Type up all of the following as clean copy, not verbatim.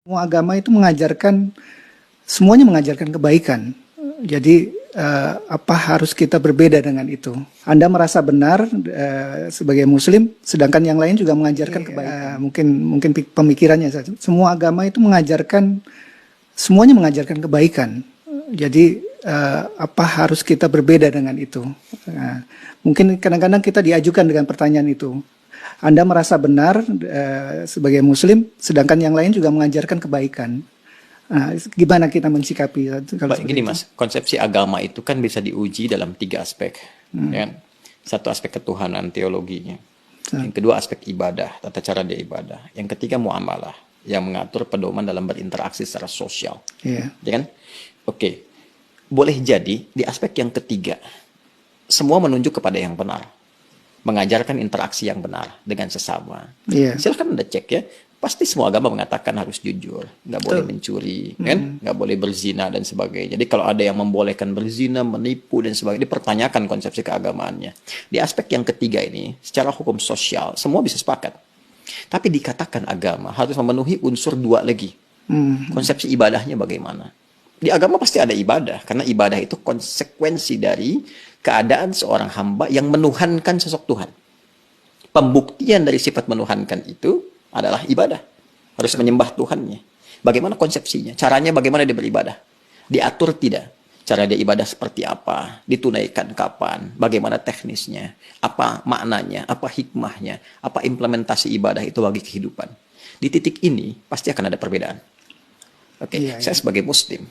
Semua agama itu semuanya mengajarkan kebaikan. Jadi apa harus kita berbeda dengan itu? Anda merasa benar sebagai Muslim, sedangkan yang lain juga mengajarkan kebaikan. Mungkin pemikirannya saja. Semua agama itu semuanya mengajarkan kebaikan. Jadi apa harus kita berbeda dengan itu? Mungkin kadang-kadang kita diajukan dengan pertanyaan itu. Anda merasa benar sebagai Muslim, sedangkan yang lain juga mengajarkan kebaikan. Nah, gimana kita mensikapi? Kalau Gini Mas, konsepsi agama itu kan bisa diuji dalam 3 aspek. Ya. Satu aspek ketuhanan, teologinya. Yang kedua aspek ibadah, tata cara dia ibadah. Yang ketiga muamalah, yang mengatur pedoman dalam berinteraksi secara sosial. Yeah. Ya kan? Oke, boleh jadi di aspek yang ketiga, semua menunjuk kepada yang benar. Mengajarkan interaksi yang benar dengan sesama. Yeah. Silahkan Anda cek ya. Pasti semua agama mengatakan harus jujur, nggak boleh mencuri, kan? Nggak boleh berzina dan sebagainya. Jadi kalau ada yang membolehkan berzina, menipu dan sebagainya, dipertanyakan konsepsi keagamaannya. Di aspek yang ketiga ini, secara hukum sosial, semua bisa sepakat. Tapi dikatakan agama harus memenuhi unsur 2 lagi. Konsepsi ibadahnya bagaimana? Di agama pasti ada ibadah, karena ibadah itu konsekuensi dari keadaan seorang hamba yang menuhankan sosok Tuhan. Pembuktian dari sifat menuhankan itu adalah ibadah. Harus menyembah Tuhannya. Bagaimana konsepsinya? Caranya bagaimana dia beribadah? Diatur tidak? Cara dia ibadah seperti apa? Ditunaikan kapan? Bagaimana teknisnya? Apa maknanya? Apa hikmahnya? Apa implementasi ibadah itu bagi kehidupan? Di titik ini pasti akan ada perbedaan. Oke, saya sebagai Muslim,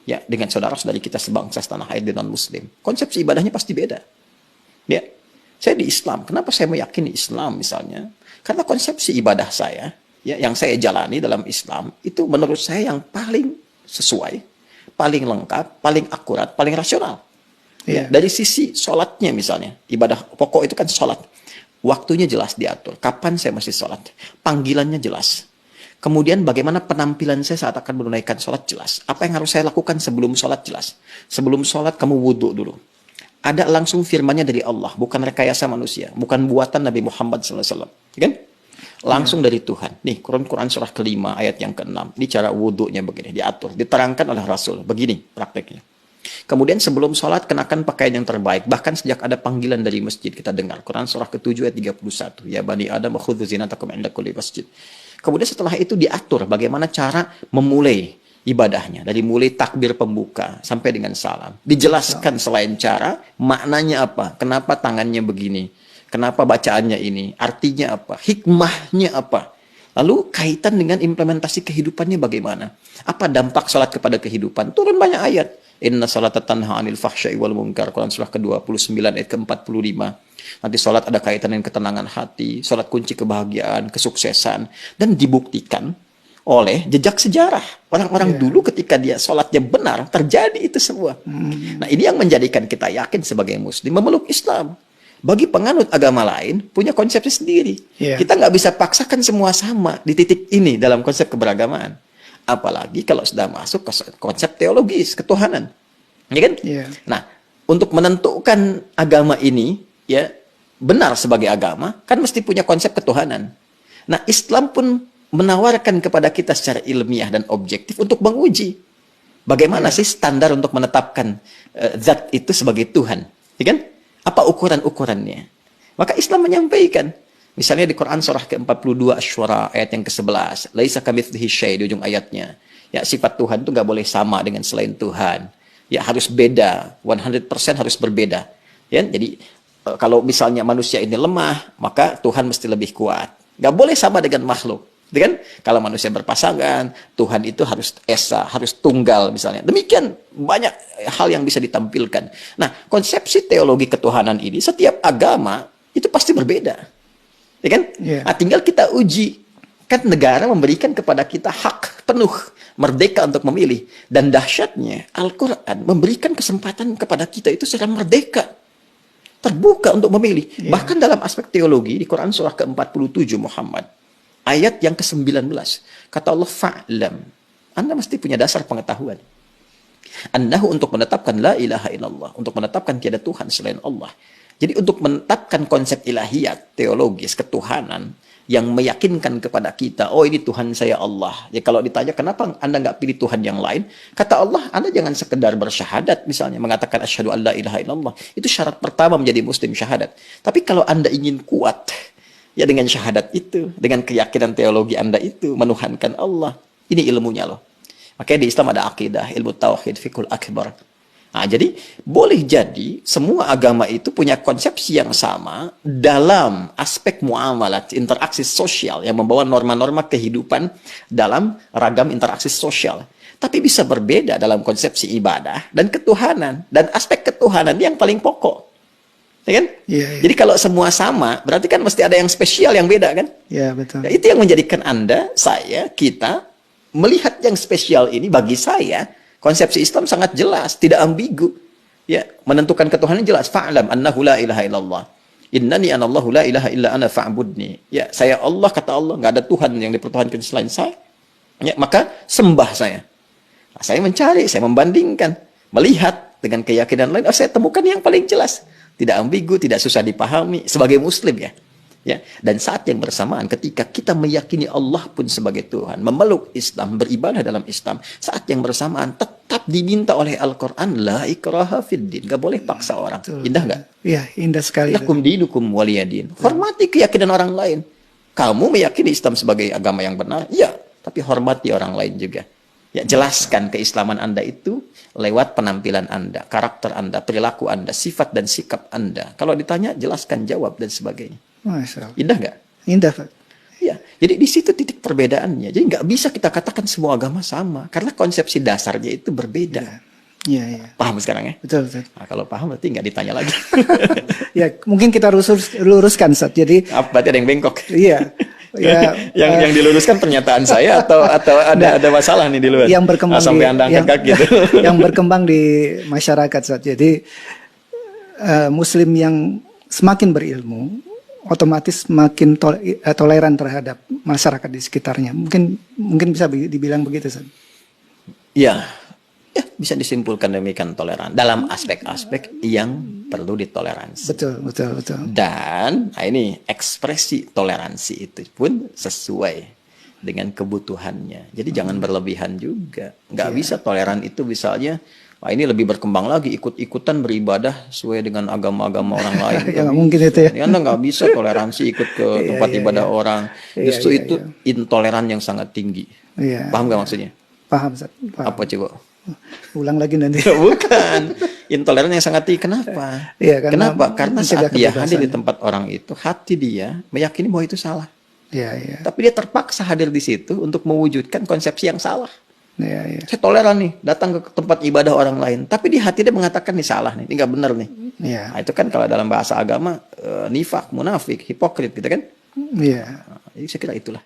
ya dengan saudara-saudari kita sebangsa setanah air dan non-Muslim, konsepsi ibadahnya pasti beda. Ya, saya di Islam. Kenapa saya meyakini Islam misalnya? Karena konsepsi ibadah saya, ya, yang saya jalani dalam Islam, itu menurut saya yang paling sesuai, paling lengkap, paling akurat, paling rasional. Ya, dari sisi sholatnya misalnya, ibadah pokok itu kan sholat. Waktunya jelas diatur, kapan saya mesti sholat. Panggilannya jelas. Kemudian bagaimana penampilan saya saat akan menunaikan sholat jelas. Apa yang harus saya lakukan sebelum sholat jelas. Sebelum sholat kamu wudhu dulu. Ada langsung firmannya dari Allah, bukan rekayasa manusia, bukan buatan Nabi Muhammad SAW, kan? Langsung dari Tuhan. Nih, Quran surah ke-5 ayat yang ke-6. Ini cara wudhunya begini, diatur, diterangkan oleh Rasul. Begini prakteknya. Kemudian sebelum sholat kenakan pakaian yang terbaik. Bahkan sejak ada panggilan dari masjid kita dengar. Quran surah ke-7 ayat 31. Ya bani Adam khudzu zinatakum 'inda kulli masjid. Kemudian setelah itu diatur bagaimana cara memulai ibadahnya, dari mulai takbir pembuka sampai dengan salam. Dijelaskan selain cara, maknanya apa, kenapa tangannya begini, kenapa bacaannya ini, artinya apa, hikmahnya apa. Lalu kaitan dengan implementasi kehidupannya bagaimana. Apa dampak salat kepada kehidupan? Turun banyak ayat. Inna salata tanha 'anil fahsya'i wal munkar. Quran surah ke-29 ayat ke-45. Nanti salat ada kaitan dengan ketenangan hati, salat kunci kebahagiaan, kesuksesan, dan dibuktikan oleh jejak sejarah. Orang-orang dulu ketika dia sholatnya benar, terjadi itu semua. Nah, ini yang menjadikan kita yakin sebagai Muslim memeluk Islam. Bagi penganut agama lain, punya konsepnya sendiri. Kita nggak bisa paksakan semua sama di titik ini dalam konsep keberagamaan. Apalagi kalau sudah masuk ke konsep teologis, ketuhanan. Ya kan? Nah, untuk menentukan agama ini, ya benar sebagai agama, kan mesti punya konsep ketuhanan. Nah, Islam pun menawarkan kepada kita secara ilmiah dan objektif untuk menguji bagaimana sih standar untuk menetapkan zat itu sebagai Tuhan, ya kan? Apa ukuran-ukurannya? Maka Islam menyampaikan, misalnya di Quran surah ke-42 Asy-Syura ayat yang ke-11, laisa kamitslihi syai' di ujung ayatnya. Ya, sifat Tuhan itu nggak boleh sama dengan selain Tuhan. Ya, harus beda, 100% harus berbeda. Ya, jadi kalau misalnya manusia ini lemah, maka Tuhan mesti lebih kuat. Nggak boleh sama dengan makhluk. Kan? Kalau manusia berpasangan, Tuhan itu harus esa, harus tunggal misalnya. Demikian banyak hal yang bisa ditampilkan. Nah, konsepsi teologi ketuhanan ini setiap agama itu pasti berbeda. Ya kan? Nah, tinggal kita uji. Kan negara memberikan kepada kita hak penuh, merdeka untuk memilih. Dan dahsyatnya, Al-Quran memberikan kesempatan kepada kita itu secara merdeka. Terbuka untuk memilih. Bahkan dalam aspek teologi, di Quran surah ke-47 Muhammad, ayat yang ke-19. Kata Allah, fa'lam. Anda mesti punya dasar pengetahuan. Annahu untuk menetapkan la ilaha illallah. Untuk menetapkan tiada Tuhan selain Allah. Jadi untuk menetapkan konsep ilahiyat, teologis, ketuhanan, yang meyakinkan kepada kita, oh ini Tuhan saya Allah. Ya kalau ditanya kenapa Anda nggak pilih Tuhan yang lain, kata Allah, Anda jangan sekedar bersyahadat misalnya, mengatakan asyhadu an la ilaha illallah. Itu syarat pertama menjadi muslim, syahadat. Tapi kalau Anda ingin kuat, ya dengan syahadat itu, dengan keyakinan teologi Anda itu, menuhankan Allah. Ini ilmunya loh. Makanya di Islam ada akidah, ilmu tauhid, fiqhul akbar. Nah, jadi boleh jadi semua agama itu punya konsepsi yang sama dalam aspek muamalat, interaksi sosial yang membawa norma-norma kehidupan dalam ragam interaksi sosial. Tapi bisa berbeda dalam konsepsi ibadah dan ketuhanan. Dan aspek ketuhanan yang paling pokok. Ya kan? Iya. Jadi kalau semua sama, berarti kan mesti ada yang spesial, yang beda kan? Ya, betul. Ya, itu yang menjadikan Anda, saya, kita melihat yang spesial ini bagi saya. Konsepsi Islam sangat jelas, tidak ambigu. Ya, menentukan ketuhanan jelas. Fa'lam annahu la ilaha illallah. Innani anallahu la ilaha illa ana fa'budni. Ya, saya Allah, kata Allah, nggak ada Tuhan yang dipertuhankan selain saya. Ya, maka sembah saya. Nah, saya mencari, saya membandingkan, melihat dengan keyakinan lain, saya temukan yang paling jelas. Tidak ambigu, tidak susah dipahami sebagai muslim ya. Ya, dan saat yang bersamaan ketika kita meyakini Allah pun sebagai Tuhan, memeluk Islam, beribadah dalam Islam, saat yang bersamaan tetap diminta oleh Al-Quran, la ikraha fid din, gak boleh paksa orang. Betul. Indah gak? Iya, indah sekali. Lakum dinukum waliyadin. Hormati keyakinan orang lain. Kamu meyakini Islam sebagai agama yang benar, ya, tapi hormati orang lain juga. Ya, jelaskan keislaman Anda itu lewat penampilan Anda, karakter Anda, perilaku Anda, sifat dan sikap Anda. Kalau ditanya, jelaskan, jawab, dan sebagainya. Masya Allah. Indah nggak? Indah, Pak. Ya, jadi di situ titik perbedaannya. Jadi nggak bisa kita katakan semua agama sama, karena konsepsi dasarnya itu berbeda. Iya, iya. Paham sekarang ya? Betul, betul. Nah, kalau paham berarti nggak ditanya lagi. Ya, mungkin kita luruskan, Ustaz. Jadi, Berarti ada yang bengkok. iya. Ya, yang diluruskan pernyataan saya atau ada masalah nih di luar. yang berkembang sampai Anda angkat kaki gitu. yang berkembang di masyarakat, Ustaz. Jadi, Muslim yang semakin berilmu, otomatis makin toleran terhadap masyarakat di sekitarnya. Mungkin bisa dibilang begitu, Ustaz. Ya, bisa disimpulkan demikian toleran dalam aspek-aspek yang perlu ditoleransi. Betul, betul, betul. Dan ini ekspresi toleransi itu pun sesuai dengan kebutuhannya. Jadi jangan berlebihan juga. Nggak bisa toleran itu misalnya, wah ini lebih berkembang lagi, ikut-ikutan beribadah sesuai dengan agama-agama orang lain. Ya, mungkin itu ya. Anda nggak bisa toleransi ikut ke tempat ibadah orang. Justru itu intoleran yang sangat tinggi. Iya. Paham nggak maksudnya? Paham, Ustaz. Paham. Apa coba? Ulang lagi nanti. Bukan. Intoleran yang sangat tinggi. Kenapa? Iya, Kenapa? Karena saat dia hadir di kebebasan. tempat orang itu, hati dia meyakini bahwa itu salah. Iya, iya. Tapi dia terpaksa hadir di situ untuk mewujudkan konsepsi yang salah. Iya, iya. Saya toleran nih, datang ke tempat ibadah orang lain. Tapi di hati dia mengatakan ini salah nih, ini nggak benar nih. Iya. Nah, itu kan kalau dalam bahasa agama, nifak, munafik, hipokrit gitu kan. Iya. Nah, jadi saya kira itulah.